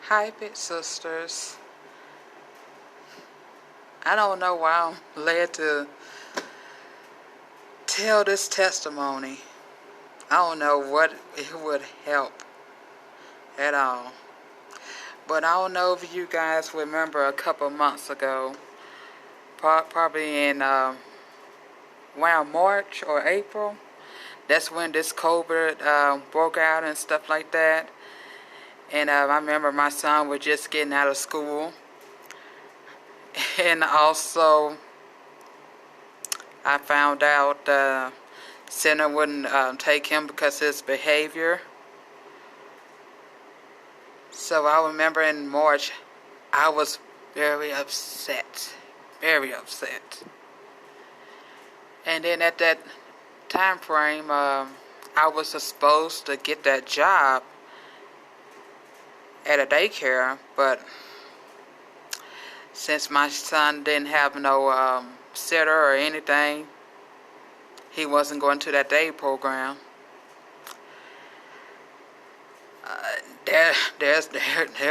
Hi, Big Sisters. I don't know why I'm led to tell this testimony. I don't know what it would help at all. But I don't know if you guys remember a couple months ago, probably in around March or April. That's when this COVID broke out and stuff like that. And I remember my son was just getting out of school. And also, I found out the center wouldn't take him because of his behavior. So I remember in March, I was very upset. Very upset. And then at that time frame, I was supposed to get that job at a daycare, but since my son didn't have no sitter or anything, he wasn't going to that day program. There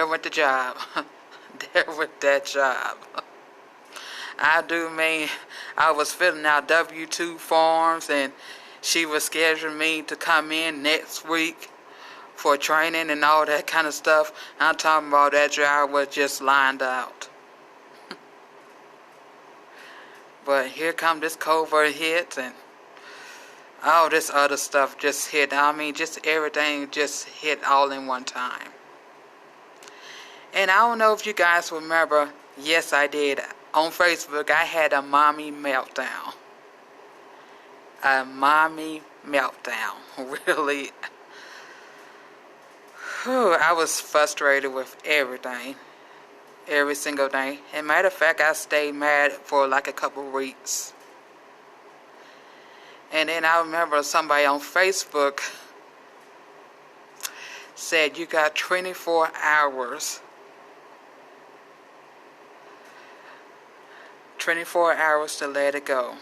went the job. There went that job. I do mean, I was filling out W-2 forms, and she was scheduling me to come in next week for training and all that kind of stuff. I'm talking about that job was just lined out. But here come this COVID hit, and all this other stuff just hit. I mean, just everything just hit all in one time. And I don't know if you guys remember, yes I did. On Facebook, I had a mommy meltdown. A mommy meltdown. Really. I was frustrated with everything. Every single day. And matter of fact, I stayed mad for like a couple weeks. And then I remember somebody on Facebook said, you got 24 hours. 24 hours to let it go.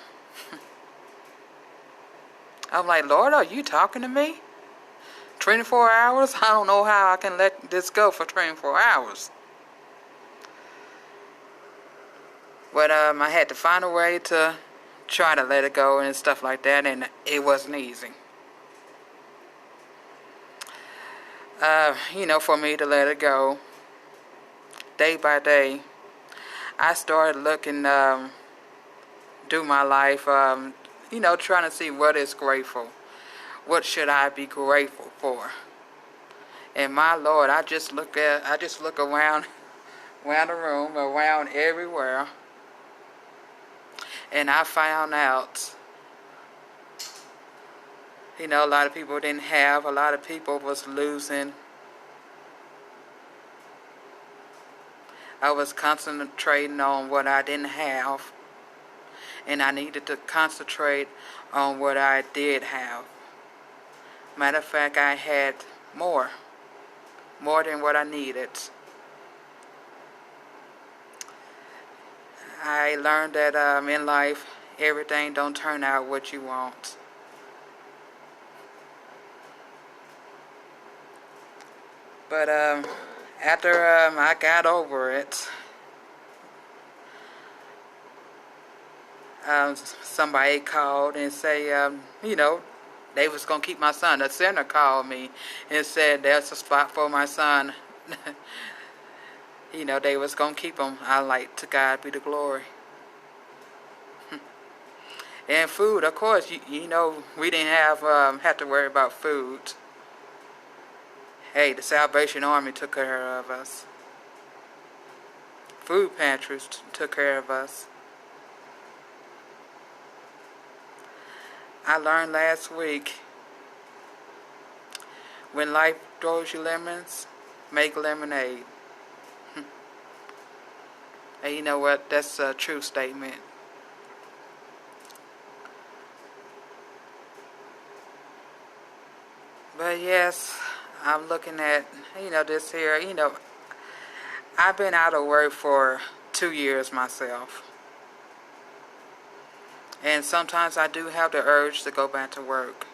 I'm like, Lord, are you talking to me? 24 hours? I don't know how I can let this go for 24 hours. But I had to find a way to try to let it go and stuff like that, and it wasn't easy. For me to let it go, day by day, I started looking, do my life, trying to see what is grateful. What should I be grateful for? And my Lord, I just look around the room, around everywhere, and I found out, a lot of people didn't have, a lot of people was losing. I was concentrating on what I didn't have, and I needed to concentrate on what I did have. Matter of fact, I had more than what I needed. I learned that in life, everything don't turn out what you want. But after I got over it, somebody called and say, they was going to keep my son. The center called me and said there's a spot for my son. They was going to keep him. I like, to God be the glory. And food, of course, we didn't have to worry about food. Hey, the Salvation Army took care of us. Food pantries took care of us. I learned last week, when life throws you lemons, make lemonade. And you know what? That's a true statement. But yes, I'm looking at, this here, I've been out of work for 2 years myself. And sometimes I do have the urge to go back to work.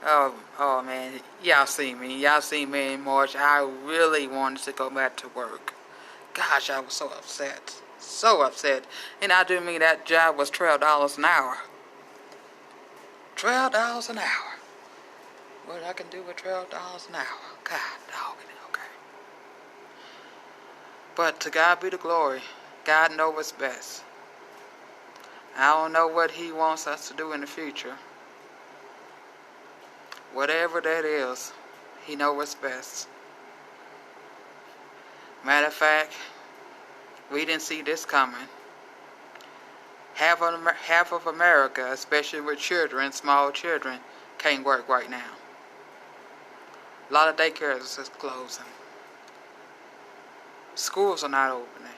Oh man, y'all see me. Y'all see me in March. I really wanted to go back to work. Gosh, I was so upset. So upset. And I do mean that job was $12 an hour. $12 an hour. What I can do with $12 an hour. God dog it, okay. But to God be the glory. God knows what's best. I don't know what He wants us to do in the future. Whatever that is, He knows what's best. Matter of fact, we didn't see this coming. Half of America, especially with children, small children, can't work right now. A lot of daycares is closing. Schools are not opening.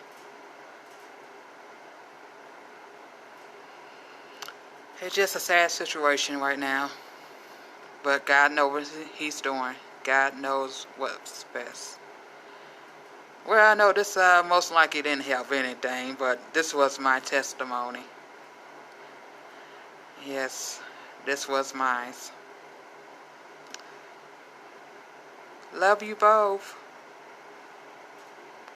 It's just a sad situation right now. But God knows what He's doing. God knows what's best. Well, I know this most likely didn't help anything, but this was my testimony. Yes, this was mine. Love you both.